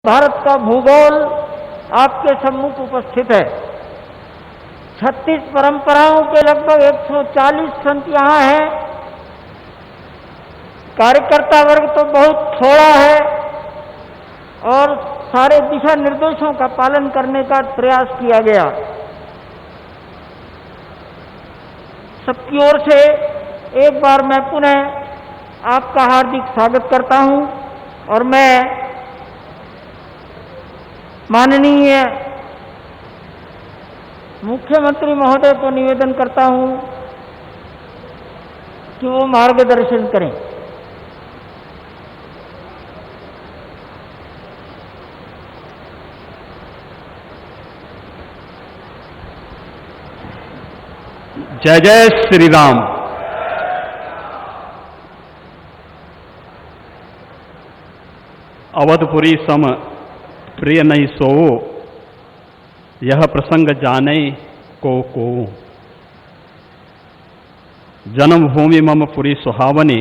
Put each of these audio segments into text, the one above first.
भारत का भूगोल आपके सम्मुख उपस्थित है। 36 परंपराओं के लगभग 140 संत यहाँ हैं। कार्यकर्ता वर्ग तो बहुत थोड़ा है और सारे दिशा निर्देशों का पालन करने का प्रयास किया गया। सबकी ओर से एक बार मैं पुनः आपका हार्दिक स्वागत करता हूं और मैं माननीय मुख्यमंत्री महोदय को निवेदन करता हूं कि वो मार्गदर्शन करें। जय जय श्री राम। अवधपुरी सम प्रिय नहीं सोओ, यह प्रसंग जाने को। जन्मभूमि मम पुरी सुहावनी,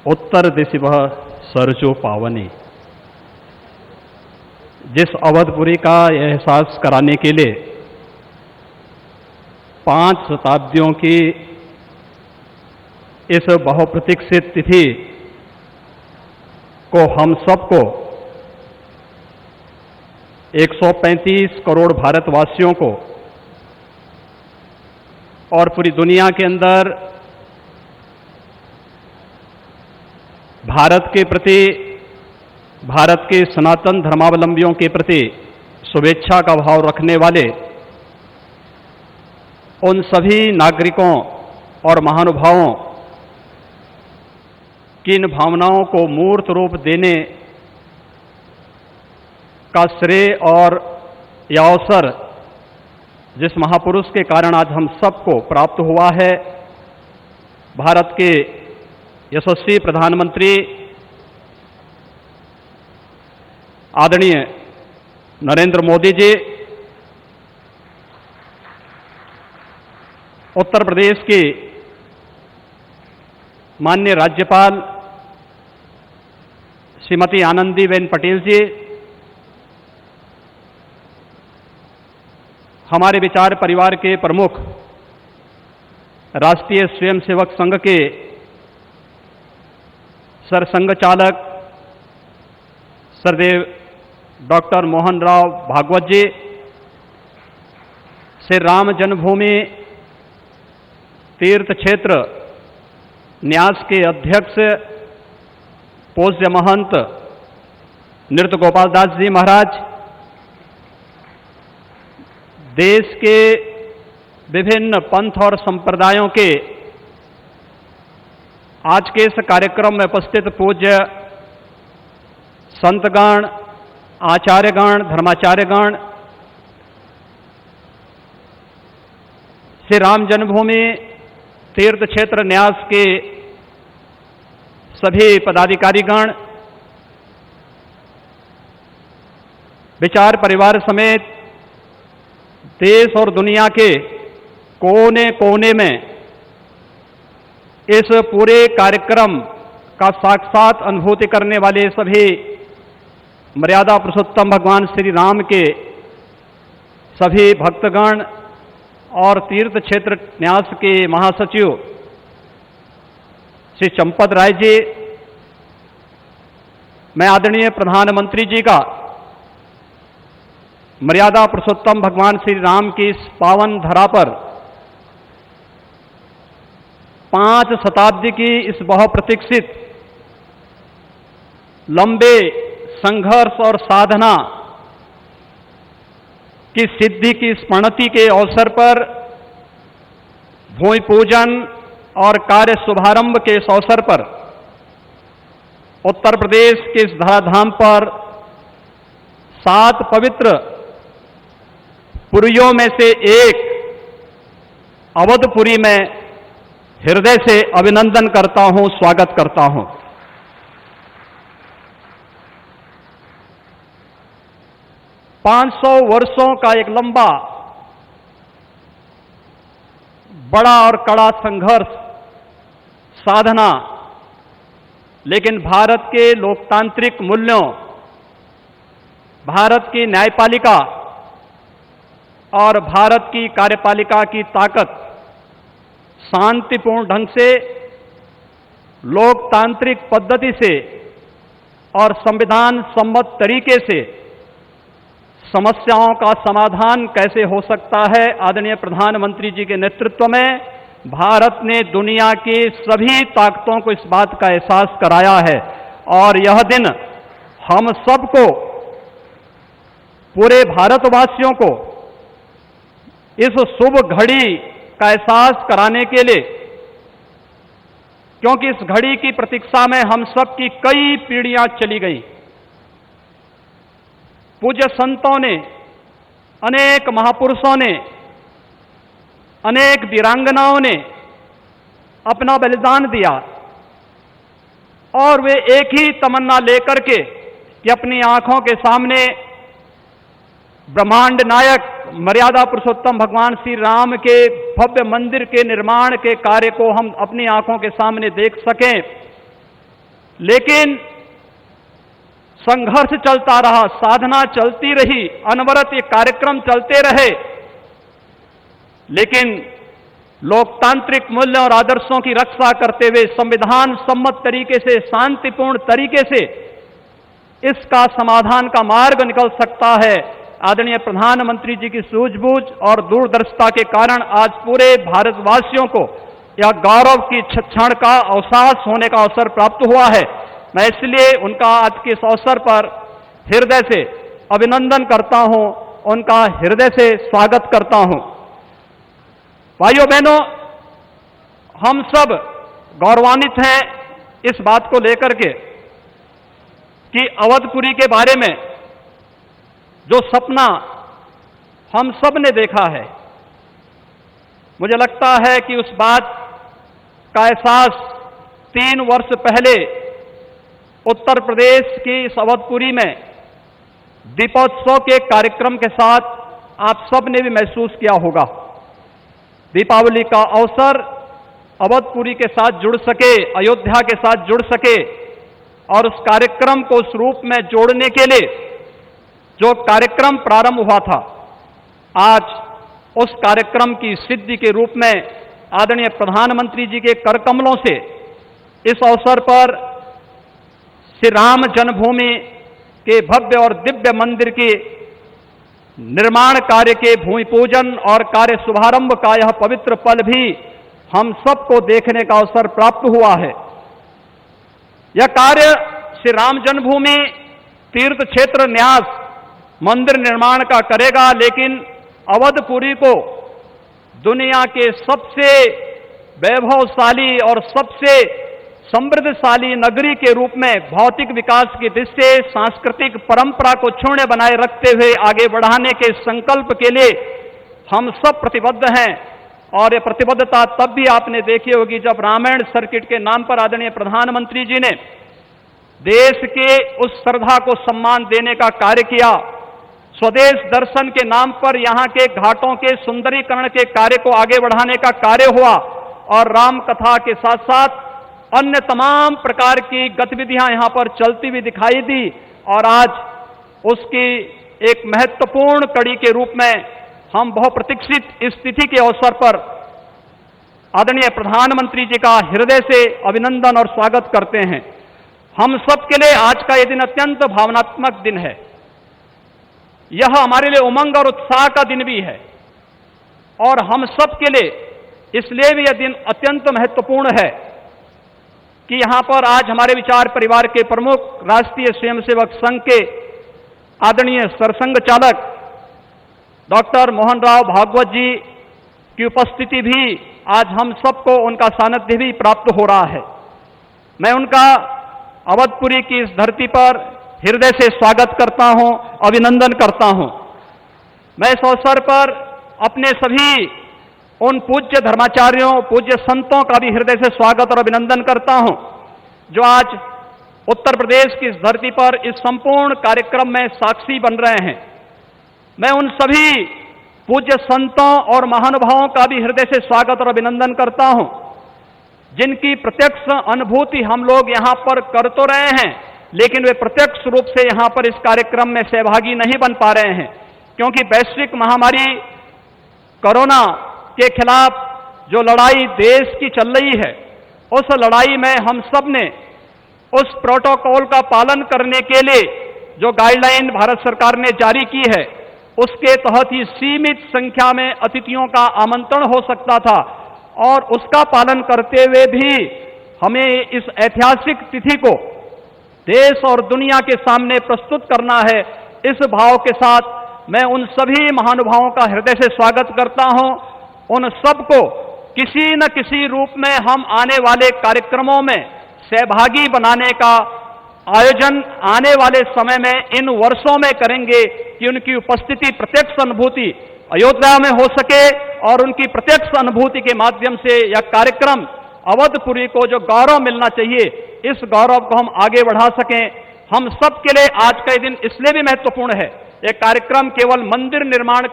उत्तर दिशि वह सरजो पावनी। जिस अवधपुरी का एहसास कराने के लिए 5 शताब्दियों की इस बहुप्रतीक्षित तिथि को हम सबको 135 करोड़ भारतवासियों को और पूरी दुनिया के अंदर भारत के प्रति, भारत के सनातन धर्मावलंबियों के प्रति शुभेच्छा का भाव रखने वाले उन सभी नागरिकों और महानुभावों की इन भावनाओं को मूर्त रूप देने का श्रेय और यह अवसर जिस महापुरुष के कारण आज हम सबको प्राप्त हुआ है, भारत के यशस्वी प्रधानमंत्री आदरणीय नरेंद्र मोदी जी, उत्तर प्रदेश की माननीय राज्यपाल श्रीमती आनंदीबेन पटेल जी, हमारे विचार परिवार के प्रमुख राष्ट्रीय स्वयंसेवक संघ के सरसंघ चालक सरदेव डॉक्टर मोहन राव भागवत जी, श्री राम जन्मभूमि तीर्थ क्षेत्र न्यास के अध्यक्ष पूज्य महंत नृत्य गोपाल दास जी महाराज, देश के विभिन्न पंथ और संप्रदायों के आज के इस कार्यक्रम में उपस्थित पूज्य संतगण, आचार्यगण, धर्माचार्यगण, श्री राम जन्मभूमि तीर्थ क्षेत्र न्यास के सभी पदाधिकारीगण, विचार परिवार समेत देश और दुनिया के कोने कोने में इस पूरे कार्यक्रम का साक्षात अनुभूति करने वाले सभी मर्यादा पुरुषोत्तम भगवान श्री राम के सभी भक्तगण और तीर्थ क्षेत्र न्यास के महासचिव श्री चंपत राय जी, मैं आदरणीय प्रधानमंत्री जी का मर्यादा पुरुषोत्तम भगवान श्री राम की इस पावन धरा पर 5 शताब्दी की इस बहुप्रतीक्षित लंबे संघर्ष और साधना की सिद्धि की स्मृति के अवसर पर भूमि पूजन और कार्य शुभारंभ के इस अवसर पर उत्तर प्रदेश के इस धराधाम पर 7 पवित्र पुरियों में से एक अवधपुरी में हृदय से अभिनंदन करता हूं, स्वागत करता हूं। पांच 500 वर्षों का एक लंबा बड़ा और कड़ा संघर्ष, साधना लेकिन भारत के लोकतांत्रिक मूल्यों, भारत की न्यायपालिका और भारत की कार्यपालिका की ताकत शांतिपूर्ण ढंग से, लोकतांत्रिक पद्धति से और संविधान सम्मत तरीके से समस्याओं का समाधान कैसे हो सकता है। आदरणीय प्रधानमंत्री जी के नेतृत्व में भारत ने दुनिया की सभी ताकतों को इस बात का एहसास कराया है और यह दिन हम सबको, पूरे भारतवासियों को इस शुभ घड़ी का एहसास कराने के लिए, क्योंकि इस घड़ी की प्रतीक्षा में हम सब की कई पीढ़ियां चली गई। पूज्य संतों ने, अनेक महापुरुषों ने, अनेक वीरांगनाओं ने अपना बलिदान दिया और वे एक ही तमन्ना लेकर के कि अपनी आंखों के सामने ब्रह्मांड नायक मर्यादा पुरुषोत्तम भगवान श्री राम के भव्य मंदिर के निर्माण के कार्य को हम अपनी आंखों के सामने देख सकें। लेकिन संघर्ष चलता रहा, साधना चलती रही, अनवरत ये कार्यक्रम चलते रहे, लेकिन लोकतांत्रिक मूल्यों और आदर्शों की रक्षा करते हुए संविधान सम्मत तरीके से, शांतिपूर्ण तरीके से इसका समाधान का मार्ग निकल सकता है। आदरणीय प्रधानमंत्री जी की सूझबूझ और दूरदर्शिता के कारण आज पूरे भारतवासियों को यह गौरव की क्षण का अवकाश होने का अवसर प्राप्त हुआ है। मैं इसलिए उनका आज के इस अवसर पर हृदय से अभिनंदन करता हूं, उनका हृदय से स्वागत करता हूं। भाइयों बहनों, हम सब गौरवान्वित हैं इस बात को लेकर के कि अवधपुरी के बारे में जो सपना हम सब ने देखा है, मुझे लगता है कि उस बात का एहसास 3 वर्ष पहले उत्तर प्रदेश की इस अवधपुरी में दीपोत्सव के कार्यक्रम के साथ आप सब ने भी महसूस किया होगा। दीपावली का अवसर अवधपुरी के साथ जुड़ सके, अयोध्या के साथ जुड़ सके और उस कार्यक्रम को उस रूप में जोड़ने के लिए जो कार्यक्रम प्रारंभ हुआ था, आज उस कार्यक्रम की सिद्धि के रूप में आदरणीय प्रधानमंत्री जी के कर कमलों से इस अवसर पर श्री राम जन्मभूमि के भव्य और दिव्य मंदिर के निर्माण कार्य के भूमि पूजन और कार्य शुभारंभ का यह पवित्र पल भी हम सबको देखने का अवसर प्राप्त हुआ है। यह कार्य श्री राम जन्मभूमि तीर्थ क्षेत्र न्यास मंदिर निर्माण का करेगा, लेकिन अवधपुरी को दुनिया के सबसे वैभवशाली और सबसे समृद्धशाली नगरी के रूप में भौतिक विकास की दृष्टि से सांस्कृतिक परंपरा को क्षुण्ण बनाए रखते हुए आगे बढ़ाने के संकल्प के लिए हम सब प्रतिबद्ध हैं। और ये प्रतिबद्धता तब भी आपने देखी होगी जब रामायण सर्किट के नाम पर आदरणीय प्रधानमंत्री जी ने देश के उस श्रद्धा को सम्मान देने का कार्य किया। स्वदेश दर्शन के नाम पर यहां के घाटों के सुंदरीकरण के कार्य को आगे बढ़ाने का कार्य हुआ और राम कथा के साथ साथ अन्य तमाम प्रकार की गतिविधियां यहां पर चलती हुई दिखाई दी और आज उसकी एक महत्वपूर्ण कड़ी के रूप में हम बहुप्रतीक्षित स्थिति के अवसर पर आदरणीय प्रधानमंत्री जी का हृदय से अभिनंदन और स्वागत करते हैं। हम सबके लिए आज का यह दिन अत्यंत भावनात्मक दिन है। यह हमारे लिए उमंग और उत्साह का दिन भी है और हम सबके लिए इसलिए भी यह दिन अत्यंत महत्वपूर्ण है कि यहां पर आज हमारे विचार परिवार के प्रमुख राष्ट्रीय स्वयंसेवक संघ के आदरणीय सरसंघ चालक डॉक्टर मोहन राव भागवत जी की उपस्थिति भी आज हम सबको उनका सानिध्य भी प्राप्त हो रहा है। मैं उनका अवधपुरी की इस धरती पर हृदय से स्वागत करता हूं, अभिनंदन करता हूं। मैं इस अवसर पर अपने सभी उन पूज्य धर्माचार्यों, पूज्य संतों का भी हृदय से स्वागत और अभिनंदन करता हूं जो आज उत्तर प्रदेश की इस धरती पर इस संपूर्ण कार्यक्रम में साक्षी बन रहे हैं। मैं उन सभी पूज्य संतों और महानुभावों का भी हृदय से स्वागत और अभिनंदन करता हूं जिनकी प्रत्यक्ष अनुभूति हम लोग यहां पर कर तो रहे हैं, लेकिन वे प्रत्यक्ष रूप से यहां पर इस कार्यक्रम में सहभागी नहीं बन पा रहे हैं, क्योंकि वैश्विक महामारी कोरोना के खिलाफ जो लड़ाई देश की चल रही है, उस लड़ाई में हम सब ने उस प्रोटोकॉल का पालन करने के लिए जो गाइडलाइन भारत सरकार ने जारी की है, उसके तहत ही सीमित संख्या में अतिथियों का आमंत्रण हो सकता था, और उसका पालन करते हुए भी हमें इस ऐतिहासिक तिथि को देश और दुनिया के सामने प्रस्तुत करना है। इस भाव के साथ मैं उन सभी महानुभावों का हृदय से स्वागत करता हूं। उन सबको किसी न किसी रूप में हम आने वाले कार्यक्रमों में सहभागी बनाने का आयोजन आने वाले समय में इन वर्षों में करेंगे कि उनकी उपस्थिति, प्रत्यक्ष अनुभूति अयोध्या में हो सके, और उनकी प्रत्यक्ष अनुभूति के माध्यम से यह कार्यक्रम अवधपुरी को जो गौरव मिलना चाहिए, इस गौरव को हम आगे बढ़ा सकें। हम सब के लिए आज का दिन इसलिए भी महत्वपूर्ण है। यह कार्यक्रम केवल मंदिर निर्माण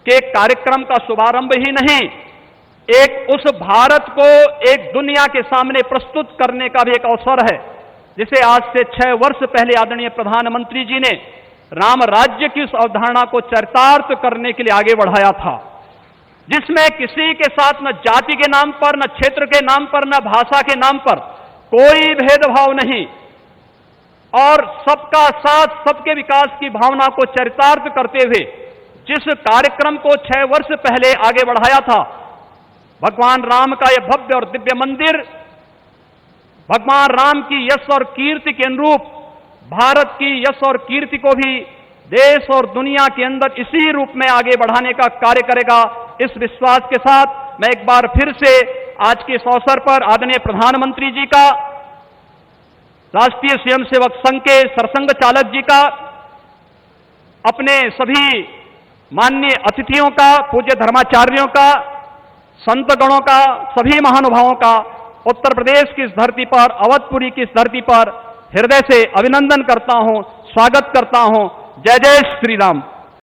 के कार्यक्रम का शुभारंभ ही नहीं, एक उस भारत को एक दुनिया के सामने प्रस्तुत करने का भी एक अवसर है, जिसे आज से 6 वर्ष पहले आदरणीय प्रधानमंत्री जी ने राम राज्य की उस अवधारणा को चरितार्थ करने के लिए आगे बढ़ाया था, जिसमें किसी के साथ न जाति के नाम पर, न क्षेत्र के नाम पर, न भाषा के नाम पर कोई भेदभाव नहीं, और सबका साथ, सबके विकास की भावना को चरितार्थ करते हुए जिस कार्यक्रम को 6 वर्ष पहले आगे बढ़ाया था, भगवान राम का यह भव्य और दिव्य मंदिर भगवान राम की यश और कीर्ति के अनुरूप भारत की यश और कीर्ति को भी देश और दुनिया के अंदर इसी रूप में आगे बढ़ाने का कार्य करेगा। इस विश्वास के साथ मैं एक बार फिर से आज के इस अवसर पर आदरणीय प्रधानमंत्री जी का, राष्ट्रीय स्वयंसेवक संघ के सरसंघ चालक जी का, अपने सभी माननीय अतिथियों का, पूज्य धर्माचार्यों का, संत गणों का, सभी महानुभावों का उत्तर प्रदेश की इस धरती पर, अवधपुरी की इस धरती पर हृदय से अभिनंदन करता हूं, स्वागत करता हूं। जय जय श्री राम।